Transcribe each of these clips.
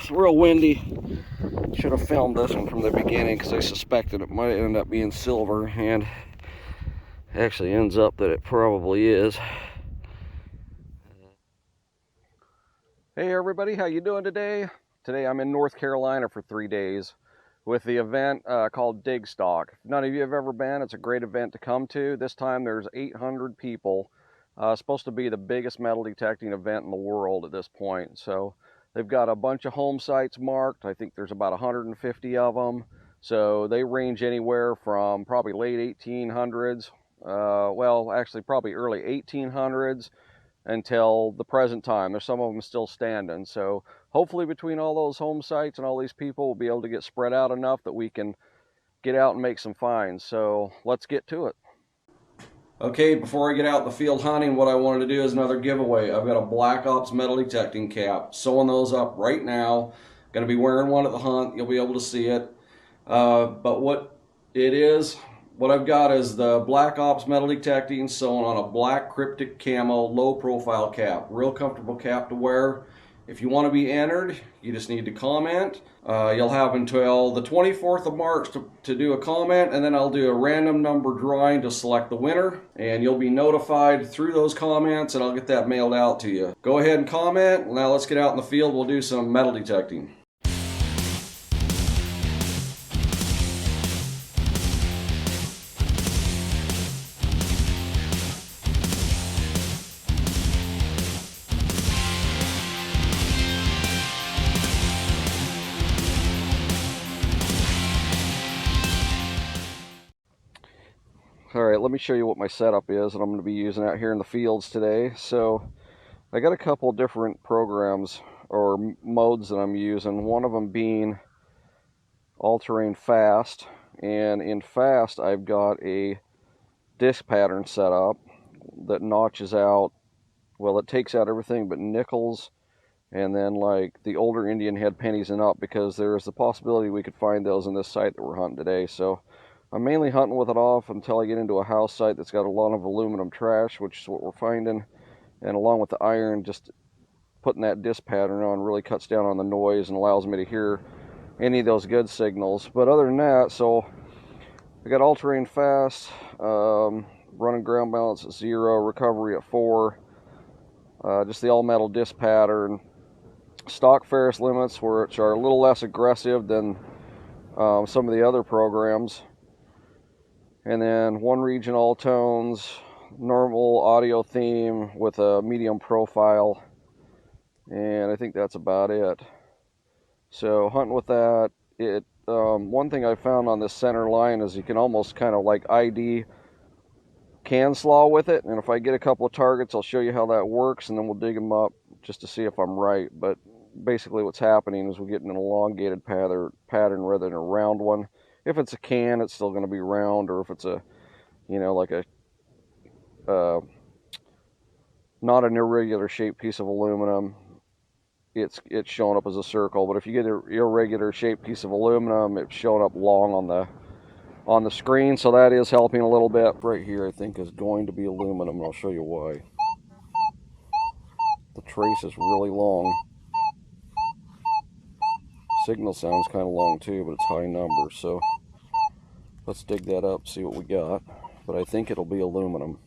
It's real windy. Should have filmed this one from the beginning because I suspected it might end up being silver, and actually ends up that it probably is. Hey everybody, how you doing today? Today I'm in North Carolina for 3 days with the event called Dig Stock. If none of you have ever been, it's a great event to come to. This time there's 800 people. Supposed to be the biggest metal detecting event in the world at this point. So they've got a bunch of home sites marked. I think there's about 150 of them. So they range anywhere from probably late 1800s, well actually probably early 1800s, until the present time. There's some of them still standing. So hopefully between all those home sites and all these people, we'll be able to get spread out enough that we can get out and make some finds. So let's get to it. Okay, before I get out in the field hunting, what I wanted to do is another giveaway. I've got a Black Ops metal detecting cap. Sewing those up right now. Going to be wearing one at the hunt. You'll be able to see it. But what I've got is the Black Ops metal detecting sewn on a black cryptic camo low profile cap. Real comfortable cap to wear. If you want to be entered, you just need to comment. You'll have until the 24th of March to do a comment, and then I'll do a random number drawing to select the winner, and you'll be notified through those comments, and I'll get that mailed out to you. Go ahead and comment. Now let's get out in the field. We'll do some metal detecting. Alright, let me show you what my setup is and I'm going to be using out here in the fields today. So I got a couple different programs or modes that I'm using, one of them being all-terrain fast, and in fast I've got a disc pattern set up that notches out, well, it takes out everything but nickels and then like the older Indian head pennies and up, because there is the possibility we could find those in this site that we're hunting today. So I'm mainly hunting with it off until I get into a house site that's got a lot of aluminum trash, which is what we're finding. And along with the iron, just putting that disc pattern on really cuts down on the noise and allows me to hear any of those good signals. But other than that, so I got all-terrain fast, running ground balance at 0, recovery at 4, just the all-metal disc pattern, stock Ferris limits, which are a little less aggressive than some of the other programs. And then one region all tones, normal audio theme with a medium profile, and I think that's about it. So hunting with that, one thing I found on this center line is you can almost kind of like ID can slaw with it, and if I get a couple of targets I'll show you how that works, and then we'll dig them up just to see if I'm right. But basically what's happening is we're getting an elongated pattern rather than a round one. If it's a can, it's still going to be round, or if it's a, you know, like a not an irregular shaped piece of aluminum, it's showing up as a circle. But if you get an irregular shaped piece of aluminum, it's showing up long on the screen. So that is helping a little bit. Right here I think is going to be aluminum, and I'll show you why. The trace is really long. Signal sounds kind of long too, but it's high numbers. So let's dig that up, see what we got. But I think it'll be aluminum.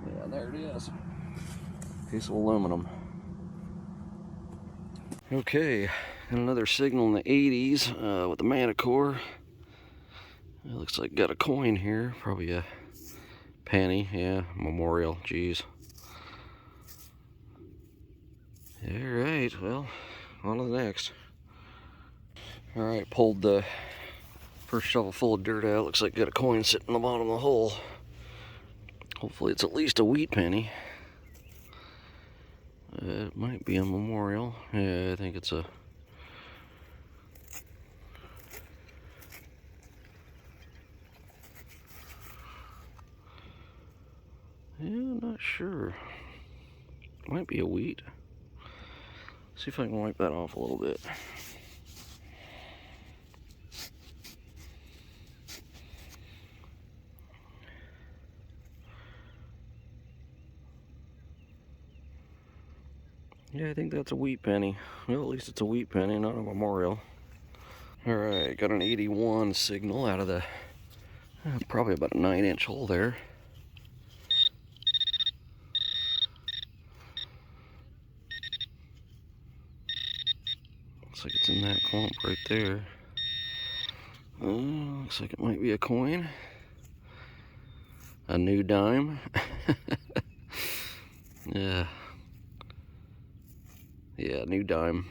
Yeah, there it is. Piece of aluminum. Okay, and another signal in the 80s with the Manticore. It looks like got a coin here, probably a penny, yeah, memorial, geez. Alright, well, on to the next. Alright, pulled the first shovel full of dirt out. Looks like got a coin sitting in the bottom of the hole. Hopefully it's at least a wheat penny. It might be a memorial. Yeah, I think it's a... Yeah, I'm not sure. Might be a wheat. See if I can wipe that off a little bit. Yeah, I think that's a wheat penny. Well, at least it's a wheat penny, not a memorial. Alright, got an 81 signal out of the, probably about a 9-inch hole there. Looks like it's in that clump right there. Looks like it might be a coin. A new dime. Yeah. Yeah, new dime.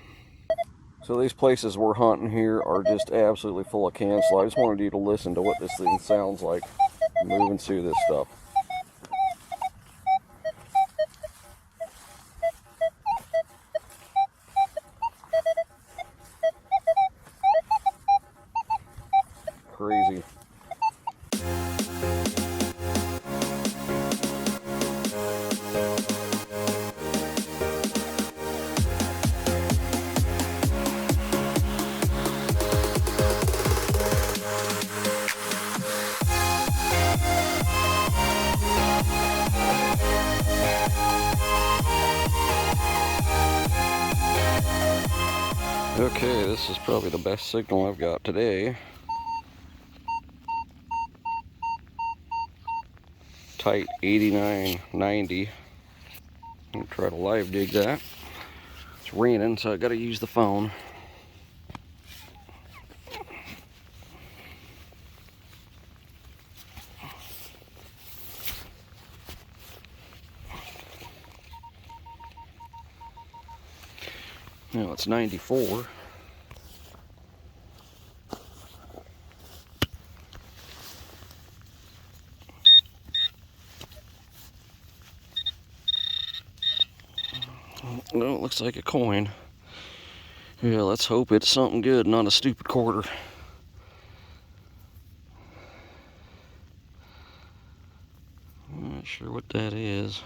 So these places we're hunting here are just absolutely full of cancel. I just wanted you to listen to what this thing sounds like moving through this stuff. Crazy. Okay, this is probably the best signal I've got today. Tight 89.90. I'm gonna try to live dig that. It's raining, so I gotta use the phone. Now it's 94. No, it looks like a coin. Yeah, let's hope it's something good, not a stupid quarter. I'm not sure what that is.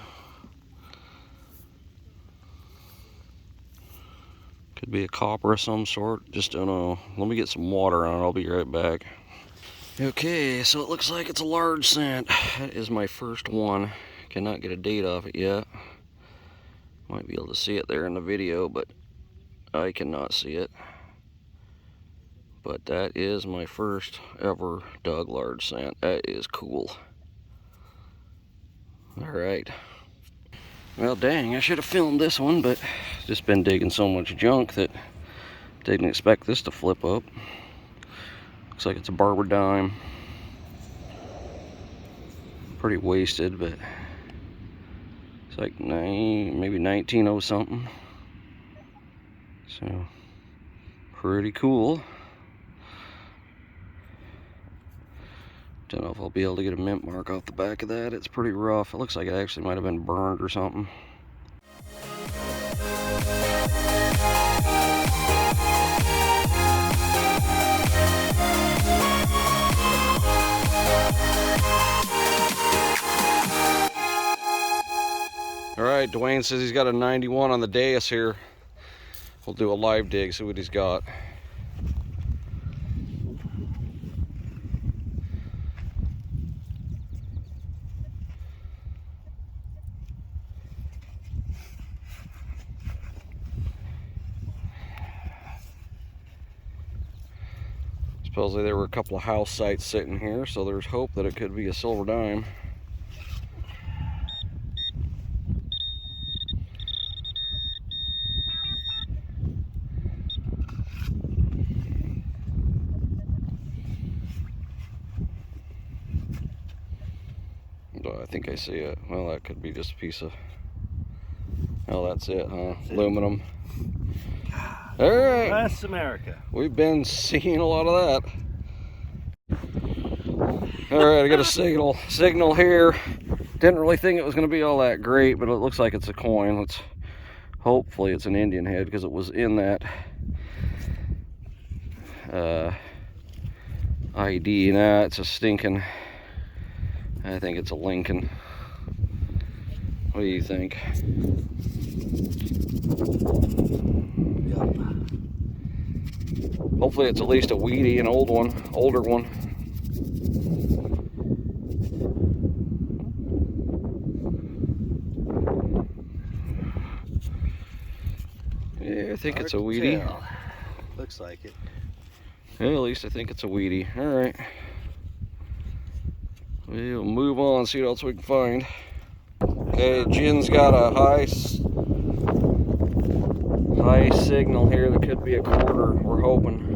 Could be a copper of some sort, just don't know. Let me get some water on it, I'll be right back. Okay, so it looks like it's a large cent. That is my first one. Cannot get a date off it yet. Might be able to see it there in the video, but I cannot see it. But that is my first ever dug large cent. That is cool. Alright. Well, dang, I should have filmed this one, but just been digging so much junk that didn't expect this to flip up. Looks like it's a barber dime. Pretty wasted, but it's like maybe 1900 something. So, pretty cool. Don't know if I'll be able to get a mint mark off the back of that. It's pretty rough. It looks like it actually might have been burned or something. Alright, Dwayne says he's got a 91 on the dais here. We'll do a live dig, see what he's got. Supposedly there were a couple of house sites sitting here, so there's hope that it could be a silver dime. I think I see it. Well, that could be just a piece of... Oh, that's it, huh? Aluminum. All right. That's America. We've been seeing a lot of that. All right, I got a signal here. Didn't really think it was going to be all that great, but it looks like it's a coin. Hopefully it's an Indian head, because it was in that ID. Nah, it's a stinking... I think it's a Lincoln. What do you think? Hopefully it's at least a weedy, an older one. Yeah, I think it's a weedy. Looks like it. Yeah, at least I think it's a weedy. All right. We'll move on, see what else we can find. Okay, Jin's got a high signal here. That could be a quarter, we're hoping.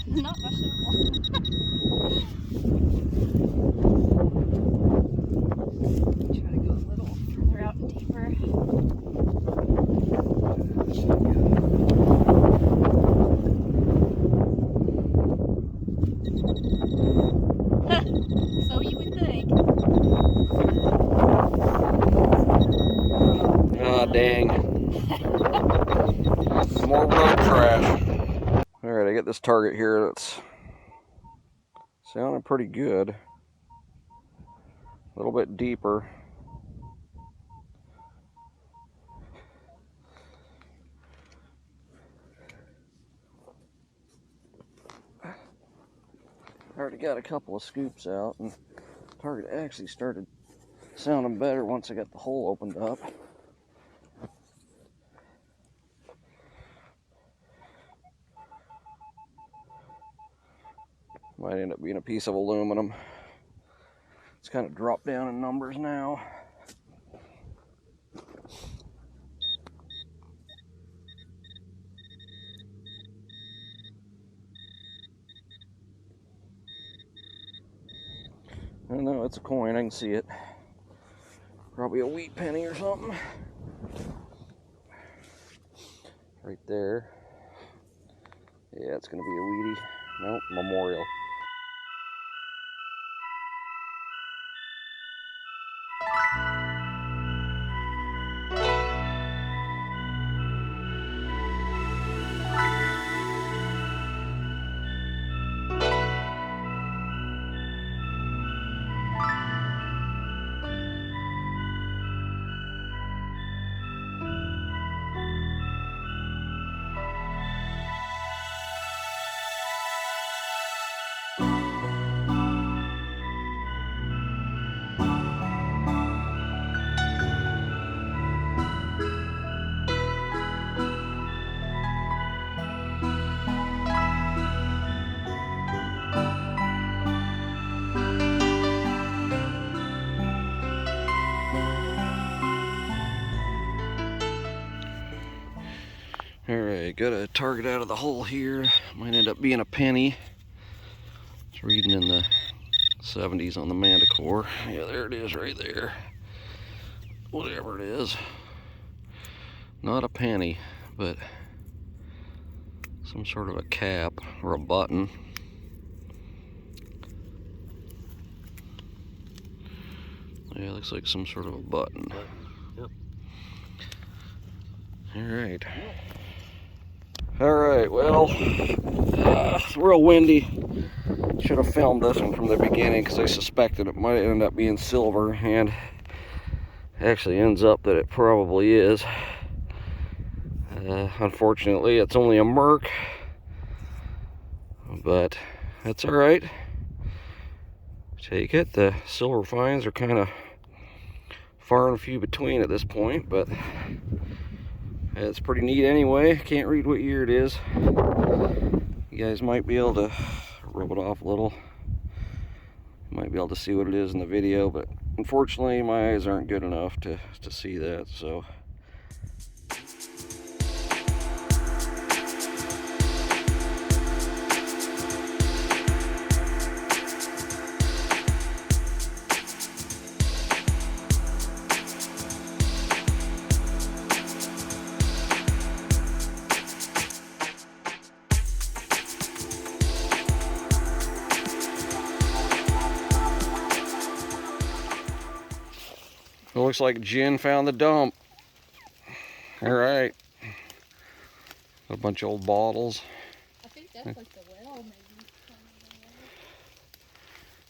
Not much at all. Try to go a little further out and deeper. So you would think. Ah, dang. More road trash. Alright, I got this target here that's sounding pretty good. A little bit deeper. I already got a couple of scoops out, and the target actually started sounding better once I got the hole opened up. Might end up being a piece of aluminum. It's kind of dropped down in numbers now. I don't know, it's a coin, I can see it. Probably a wheat penny or something. Right there. Yeah, it's gonna be a weedy. Nope, memorial. Alright, got a target out of the hole here. Might end up being a penny. It's reading in the 70s on the Manticore. Yeah, there it is right there. Whatever it is. Not a penny, but some sort of a cap or a button. Yeah, looks like some sort of a button. Yep. Alright. Alright, well, it's real windy. Should have filmed this one from the beginning because I suspected it might end up being silver, and actually ends up that it probably is. Unfortunately, it's only a merc, but that's alright. Take it. The silver finds are kind of far and few between at this point, but it's pretty neat anyway. Can't read what year it is. You guys might be able to rub it off a little. Might be able to see what it is in the video, but unfortunately my eyes aren't good enough to see that, so. It looks like Jen found the dump. All right. A bunch of old bottles. I think that's like the well, maybe.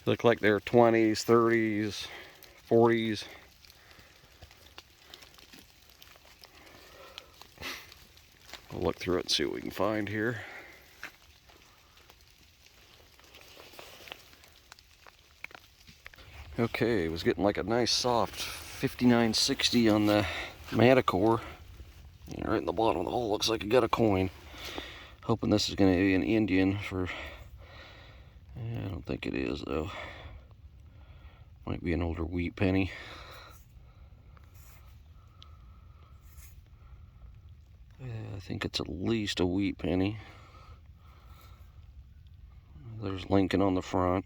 Look like they're 20s, 30s, 40s. We'll look through it and see what we can find here. Okay, it was getting like a nice soft 59.60 on the Manticore. And right in the bottom of the hole, looks like it got a coin. Hoping this is going to be an Indian for... I don't think it is though. Might be an older wheat penny. Yeah, I think it's at least a wheat penny. There's Lincoln on the front.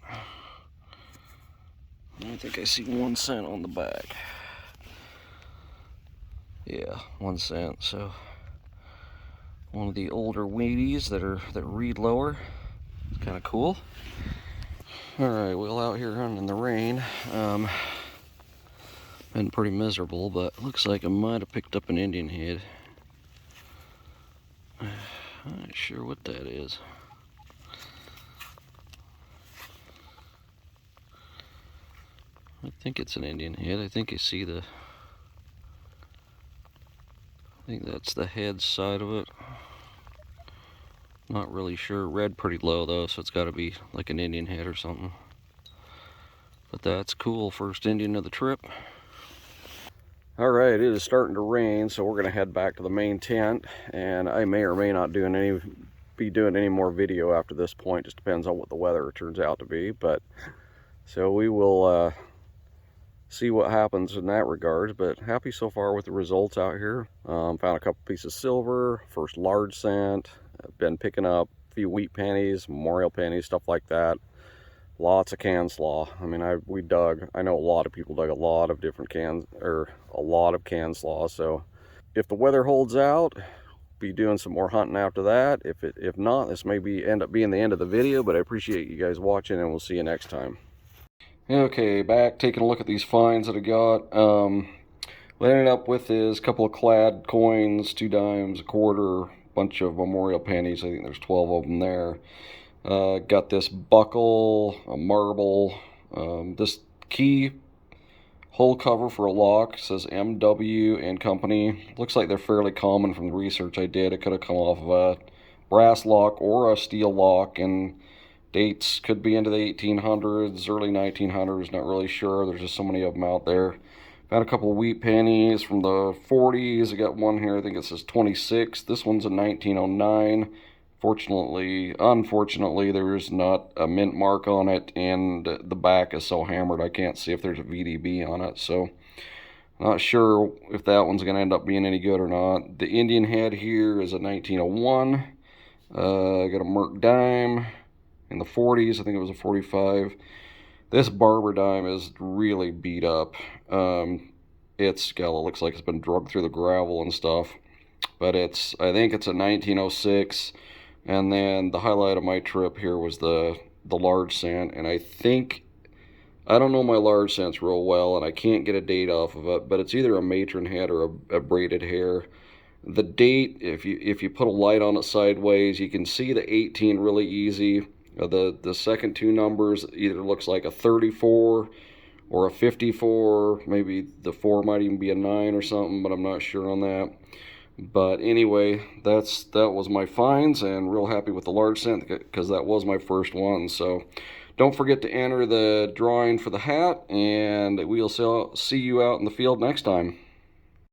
I think I see 1 cent on the back. Yeah, 1 cent. So one of the older Wheaties that read lower. It's kind of cool. All right, well, out here running in the rain. Been pretty miserable, but looks like I might have picked up an Indian head. I'm not sure what that is. I think it's an Indian head. I think I see the... I think that's the head side of it. Not really sure. Red pretty low though, so it's got to be like an Indian head or something. But that's cool. First Indian of the trip. All right, it is starting to rain, so we're gonna head back to the main tent, and I may or may not be doing any more video after this point. Just depends on what the weather turns out to be. But so we will see what happens in that regard. But happy so far with the results out here. Found a couple pieces of silver, first large cent. I've been picking up a few wheat pennies, memorial pennies, stuff like that. Lots of can slaw. I mean, I know a lot of people dug a lot of different cans, or a lot of can slaw. So if the weather holds out, be doing some more hunting after that. If not, this may end up being the end of the video, but I appreciate you guys watching, and we'll see you next time. Okay, back taking a look at these finds that I got. What I ended up with is a couple of clad coins, 2 dimes, a quarter, bunch of memorial pennies. I think there's 12 of them there. Got this buckle, a marble, this key hole cover for a lock. It says MW and Company. Looks like they're fairly common from the research I did. It could have come off of a brass lock or a steel lock, and dates could be into the 1800s, early 1900s, not really sure. There's just so many of them out there. Found a couple of wheat pennies from the 40s. I got one here, I think it says 26. This one's a 1909. Unfortunately, there's not a mint mark on it, and the back is so hammered I can't see if there's a VDB on it. So not sure if that one's going to end up being any good or not. The Indian head here is a 1901. I got a Merc dime in the 40s. I think it was a 45. This barber dime is really beat up. It looks like it's been drugged through the gravel and stuff. But I think it's a 1906. And then the highlight of my trip here was the large cent. And I don't know my large cents real well, and I can't get a date off of it, but it's either a matron head or a braided hair. The date, if you put a light on it sideways, you can see the 18 really easy. The second 2 numbers either looks like a 34 or a 54. Maybe the 4 might even be a 9 or something, but I'm not sure on that. But anyway, that was my finds, and real happy with the large cent because that was my first one. So don't forget to enter the drawing for the hat, and we'll see you out in the field next time.